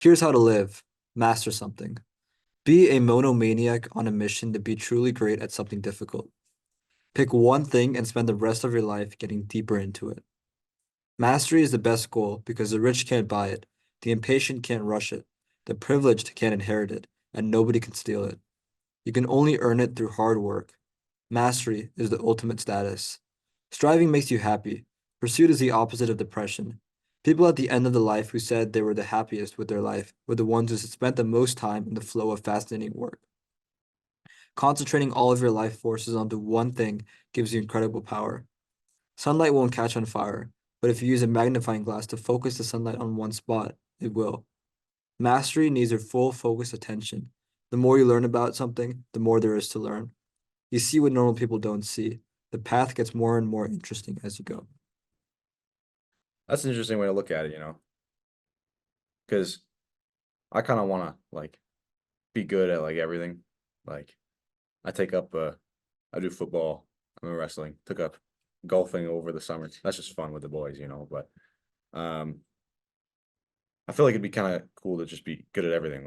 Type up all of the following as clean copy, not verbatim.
Here's how to live. Master something. Be a monomaniac on a mission to be truly great at something difficult. Pick one thing and spend the rest of your life getting deeper into it. Mastery is the best goal because the rich can't buy it, the impatient can't rush it, the privileged can't inherit it, and nobody can steal it. You can only earn it through hard work. Mastery is the ultimate status. Striving makes you happy. Pursuit is the opposite of depression. People at the end of the life who said they were the happiest with their life were the ones who spent the most time in the flow of fascinating work. Concentrating all of your life forces onto one thing gives you incredible power. Sunlight won't catch on fire, but if you use a magnifying glass to focus the sunlight on one spot, it will. Mastery needs your full focused attention. The more you learn about something, the more there is to learn. You see what normal people don't see. The path gets more and more interesting as you go. That's an interesting way to look at it, because I kind of want to be good at everything. Like I take up I do football, I'm in wrestling, took up golfing over the summer. That's just fun with the boys. But um I feel like it'd be kind of cool to just be good at everything.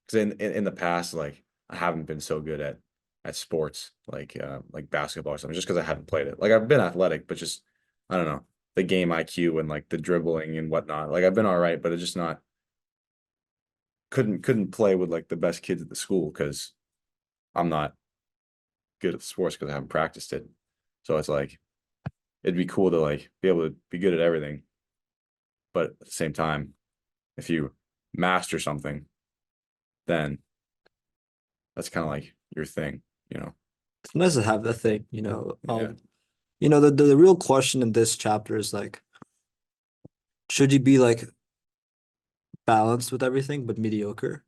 Because in the past, I haven't been so good at sports, like basketball or something, just because I haven't played it. Like I've been athletic, but just I don't know, the game IQ and the dribbling and whatnot. Like I've been all right, but it's just not couldn't play with the best kids at the school because I'm not good at sports because I haven't practiced it. So it's it'd be cool to be able to be good at everything, but at the same time, if you master something, then that's kind of your thing. It's nice to have that thing, Yeah. the real question in this chapter is like, should you be like balanced with everything but mediocre?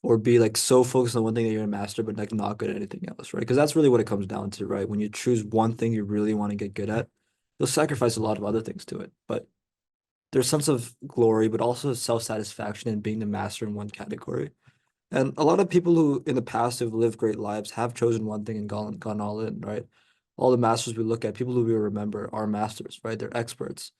Or be like so focused on one thing that you're a master, but like not good at anything else, right? Because that's really what it comes down to, right? When you choose one thing you really want to get good at, you'll sacrifice a lot of other things to it. But there's a sense of glory, but also self-satisfaction in being the master in one category. And a lot of people who in the past have lived great lives have chosen one thing and gone all in, right? All the masters we look at, people who we remember are masters, right? They're experts.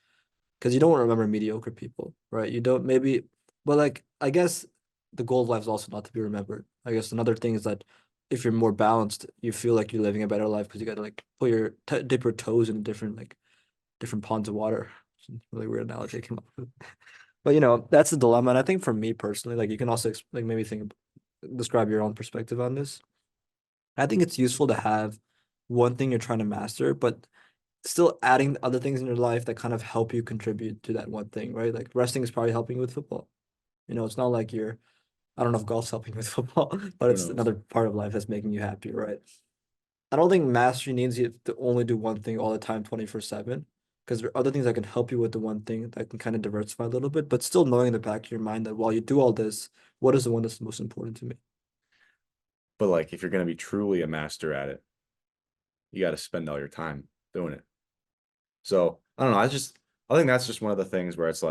Because you don't remember mediocre people, right? You don't maybe, but like I guess the goal of life is also not to be remembered. I guess another thing is that if you're more balanced, you feel like you're living a better life because you got to like put your t dip your toes in different ponds of water. It's a really weird analogy I came up with. But that's the dilemma. And I think for me personally, like you can also like maybe describe your own perspective on this. I think it's useful to have one thing you're trying to master, but still adding other things in your life that kind of help you contribute to that one thing, right? Like resting is probably helping you with football. It's not like I don't know if golf's helping you with football, but Who it's knows? another part of life that's making you happy, right? I don't think mastery needs you to only do one thing all the time, 24/7, because there are other things that can help you with the one thing that can kind of diversify a little bit, but still knowing in the back of your mind that while you do all this, what is the one that's most important to me? But if you're gonna be truly a master at it, you got to spend all your time doing it. So I don't know. I think that's just one of the things where it's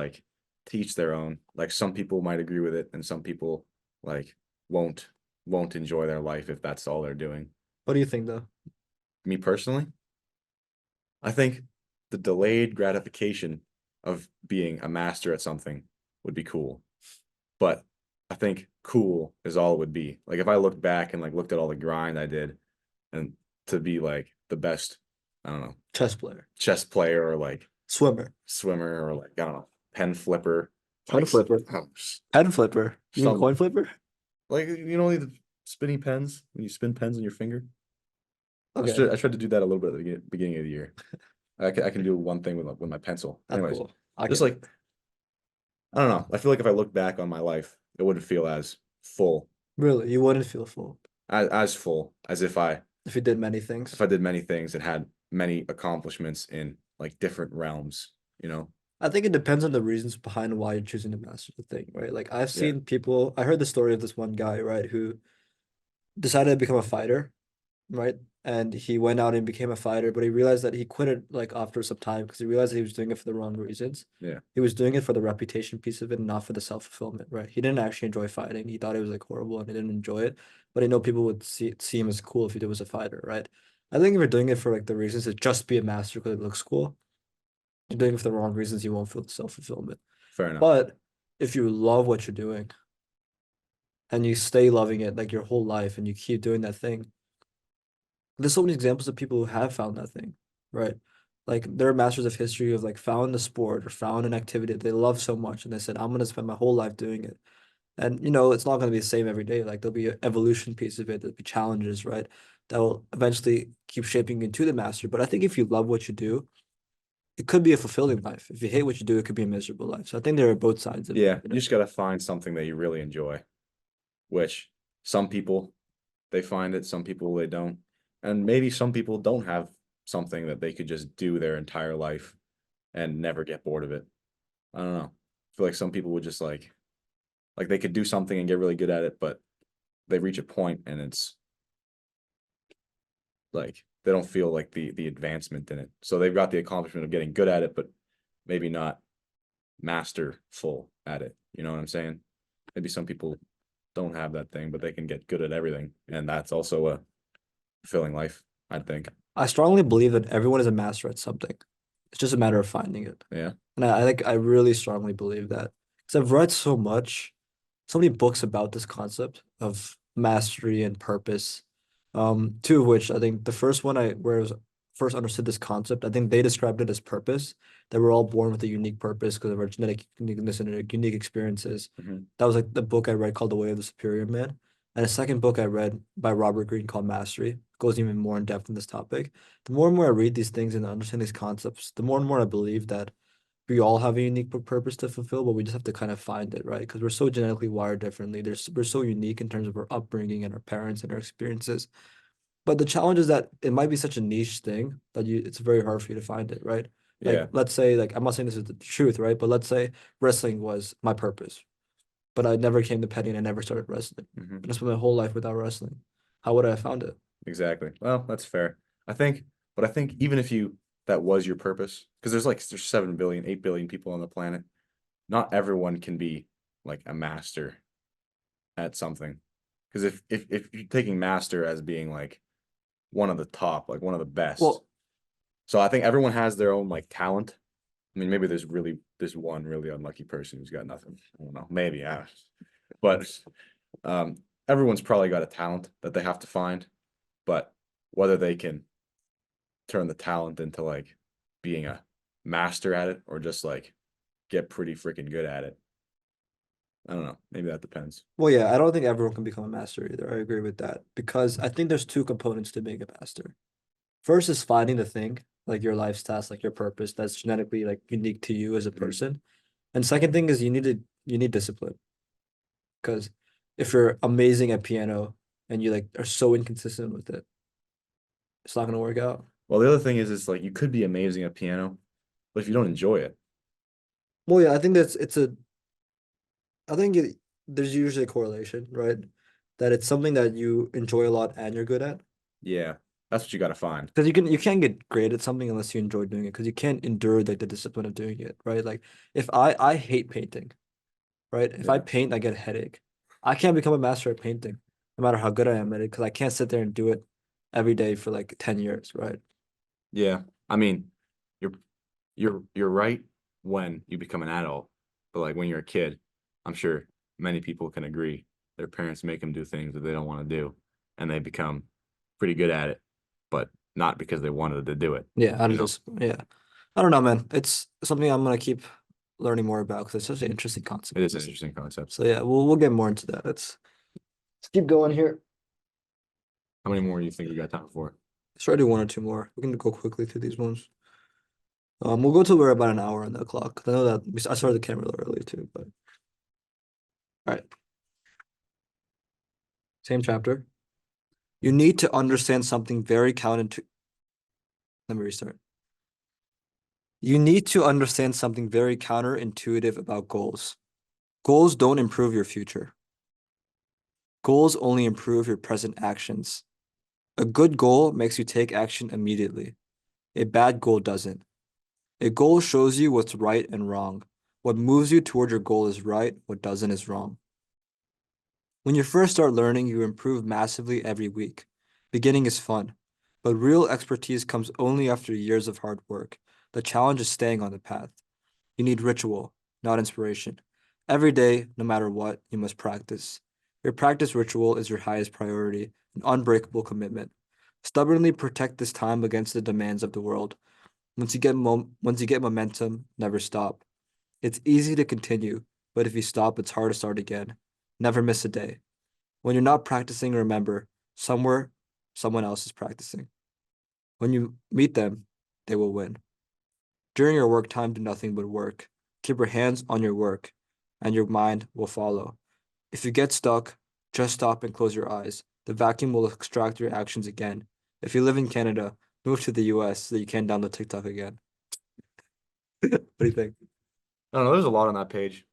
teach their own. Like some people might agree with it, and some people like won't won't enjoy their life if that's all they're doing. What do you think though? Me personally, I think the delayed gratification of being a master at something would be cool. But I think cool is all it would be. Like if I looked back and looked at all the grind I did and to be the best, I don't know, Chess player, chess player or swimmer, swimmer or I don't know, pen flipper, pen like flipper, pen flipper. You mean some coin flipper? the spinny pens when you spin pens on your finger. Okay, I tried to do that a little bit at the beginning of the year. I can do one thing with my pencil. that's Anyways, cool. I just get it. I don't know. I feel like if I look back on my life, it wouldn't feel as full, Really, you wouldn't feel full as full as if you did many if things. I did many things and had many accomplishments in different realms, you know? I think it depends on the reasons behind why you're choosing to master the thing, right? Like I've Yeah. seen people, I heard the story of this one guy, right, who decided to become a fighter, right? And he went out and became a fighter, but he realized that he quit it like after some time because he realized that he was doing it for the wrong reasons. Yeah. He was doing it for the reputation piece of it, and not for the self-fulfillment, right? He didn't actually enjoy fighting. He thought it was like horrible and he didn't enjoy it. But I know people would see him as cool if he was a fighter, right? I think if you're doing it for like the reasons to just be a master because it looks cool, you're doing it for the wrong reasons, you won't feel the self-fulfillment. Fair enough. But if you love what you're doing and you stay loving it like your whole life and you keep doing that thing, there's so many examples of people who have found that thing, right? Like they're masters of history of like found the sport or found an activity that they love so much and they said, I'm gonna spend my whole life doing it. And it's not gonna be the same every day. Like there'll be an evolution piece of it, there'll be challenges, right? That will eventually keep shaping you into the master. But I think if you love what you do, it could be a fulfilling life. If you hate what you do, it could be a miserable life. So I think there are both sides of it, Yeah, you just gotta find something that you really enjoy, which some people they find it, some people they don't. And maybe some people don't have something that they could just do their entire life and never get bored of it. I don't know. I feel like some people would just like they could do something and get really good at it, but they reach a point and it's like they don't feel like the advancement in it. So they've got the accomplishment of getting good at it, but maybe not masterful at it. You know what I'm saying? Maybe some people don't have that thing, but they can get good at everything, and that's also a fulfilling life, I think. I strongly believe that everyone is a master at something. It's just a matter of finding it. Yeah. And I think I really strongly believe that. Because I've read so many books about this concept of mastery and purpose. Two of which I think the first one where I was first understood this concept, I think they described it as purpose, that we're all born with a unique purpose because of our genetic uniqueness and our unique experiences. Mhm. That was like the book I read called The Way of the Superior Man. And a second book I read by Robert Greene called Mastery goes even more in depth in this topic. The more and more I read these things and understand these concepts, the more and more I believe that we all have a unique purpose to fulfill, but we just have to kind of find it, right? Because we're so genetically wired differently. We're so unique in terms of our upbringing and our parents and our experiences. But the challenge is that it might be such a niche thing that it's very hard for you to find it, right? Like Yeah. let's say, like I'm not saying this is the truth, right? But let's say wrestling was my purpose, but I never came to petty and I never started wrestling. Mhm. And I spent my whole life without wrestling. How would I have found it? Exactly. Well, that's fair. I think, but I think even if that was your purpose, because there's 7 billion, 8 billion people on the planet, not everyone can be like a master at something. Because if you're taking master as being like one of the top, like one of the best, Well, so I think everyone has their own like talent. I mean, maybe there's one really unlucky person who's got nothing. I don't know. Maybe, yeah. But um, everyone's probably got a talent that they have to find. But whether they can turn the talent into like being a master at it or just like get pretty freaking good at it, I don't know. Maybe that depends. well, yeah, I don't think everyone can become a master either. I agree with that because I think there's two components to being a master. First is finding the thing, like your life's task, like your purpose that's genetically like unique to you as a Mhm. person. And second thing is you need discipline. Because if you're amazing at piano and you like are so inconsistent with it, it's not gonna work out. Well, the other thing is like you could be amazing at piano, but if you don't enjoy it, Well, yeah, I think I think there's usually a correlation, right? That it's something that you enjoy a lot and you're good at. yeah, that's what you got to find. Because you can't get great at something unless you enjoy doing it. Because you can't endure like the discipline of doing it, right? Like if I hate painting, right? If I Yeah. paint, I get a headache. I can't become a master at painting, no matter how good I am at it, because I can't sit there and do it every day for like 10 years, right? Yeah. I mean, you're you're right when you become an adult, but like when you're a kid, I'm sure many people can agree their parents make them do things that they don't want to do, and they become pretty good at it, but not because they wanted to do it, Yeah, you know? yeah. I don't know, man. It's something I'm gonna keep learning more about because it's such an interesting concept, It is an honestly. interesting concept. So yeah, we'll get more into that. Let's keep going here. How many more do you think we got time for? Let's try to do one or two more. We can go quickly through these ones. We'll go till we're about an hour on the clock. 'Cause I know that I started the camera a little earlier too, but all right. Same chapter. You need to understand something very counterintuitive. Let me restart. You need to understand something very counterintuitive about goals. Goals don't improve your future. Goals only improve your present actions. A good goal makes you take action immediately. A bad goal doesn't. A goal shows you what's right and wrong. What moves you toward your goal is right, what doesn't is wrong. When you first start learning, you improve massively every week. Beginning is fun, but real expertise comes only after years of hard work. The challenge is staying on the path. You need ritual, not inspiration. Every day, no matter what, you must practice. Your practice ritual is your highest priority, an unbreakable commitment. Stubbornly protect this time against the demands of the world. Once you get momentum, never stop. It's easy to continue, but if you stop, it's hard to start again. Never miss a day. When you're not practicing, remember, somewhere, someone else is practicing. When you meet them, they will win. During your work time, do nothing but work. Keep your hands on your work, and your mind will follow. If you get stuck, just stop and close your eyes. The vacuum will extract your actions again. If you live in Canada, move to the US so that you can download TikTok again. What do you think? I don't know. There's a lot on that page.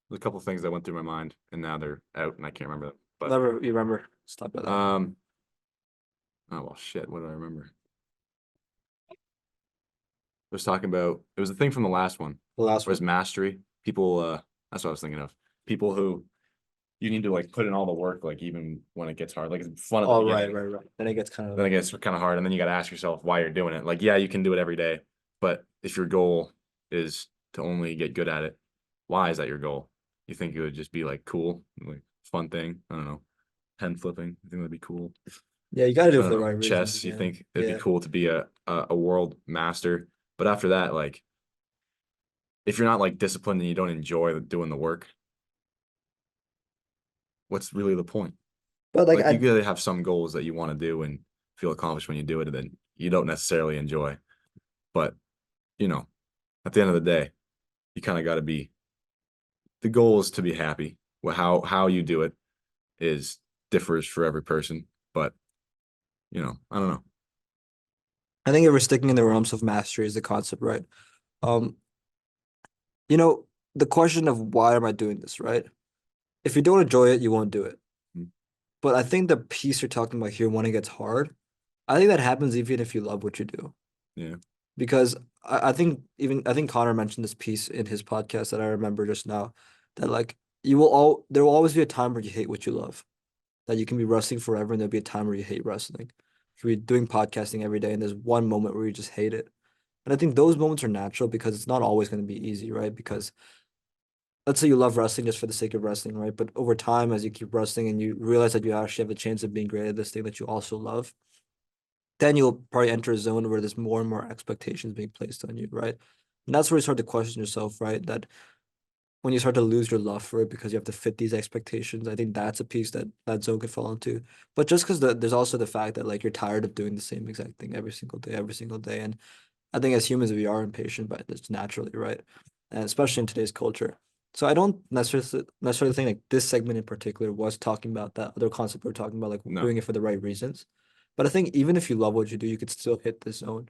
There's a couple things that went through my mind, and now they're out, and I can't remember them. But Never you remember. Stop at that. oh well, shit. What do I remember? I was talking about. It was the thing from the last one. The last Was one. mastery. People. That's what I was thinking of. People who you need to like put in all the work, like even when it gets hard. Like it's fun at the Oh, beginning. right. Then it gets kind Then of it gets kind of hard, and then you got to ask yourself why you're doing it. Like, yeah, you can do it every day, but if your goal is to only get good at it, why is that your goal? You think it would just be like cool, like fun thing? I don't know. Pen flipping, you think that'd be cool? yeah, you got to do I it for don't the know. right reasons. Chess, you Yeah, think it'd be yeah. cool to be a world master, but after that, like if you're not like disciplined and you don't enjoy doing the work, what's really the point? But like Like you I gotta have some goals that you want to do and feel accomplished when you do it, and then you don't necessarily enjoy. But you know, at the end of the day, you kind of got to be. The goal is to be happy. Well, how you do it is differs for every person, but I don't know. I think if we're sticking in the realms of mastery is the concept, right? Um, you know, the question of why am I doing this, right? If you don't enjoy it, you won't do it. Mm. But I think the piece you're talking about here, when it gets hard, I think that happens even if you love what you do. Yeah, Because I think Connor mentioned this piece in his podcast that I remember just now, that like there will always be a time where you hate what you love. That you can be wrestling forever and there'll be a time where you hate wrestling. You can be doing podcasting every day and there's one moment where you just hate it. And I think those moments are natural because it's not always going to be easy, right? Because let's say you love wrestling just for the sake of wrestling, right? But over time, as you keep wrestling and you realize that you actually have a chance of being great at this thing that you also love, then you'll probably enter a zone where there's more and more expectations being placed on you, right? And that's where you start to question yourself, right? That when you start to lose your love for it because you have to fit these expectations, I think that's a piece that zone could fall into. But just because there's also the fact that like you're tired of doing the same exact thing every single day. And I think as humans we are impatient, but it's naturally, right? And especially in today's culture. So I don't necessarily think like this segment in particular was talking about that other concept we're talking about, like no. doing it for the right reasons. But I think even if you love what you do, you could still hit this zone.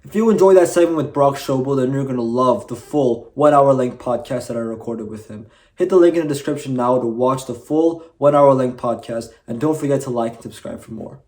If you enjoyed that segment with Brock Schaubel, then you're going to love the full 1 hour length podcast that I recorded with him. Hit the link in the description now to watch the full 1 hour length podcast, and don't forget to like and subscribe for more.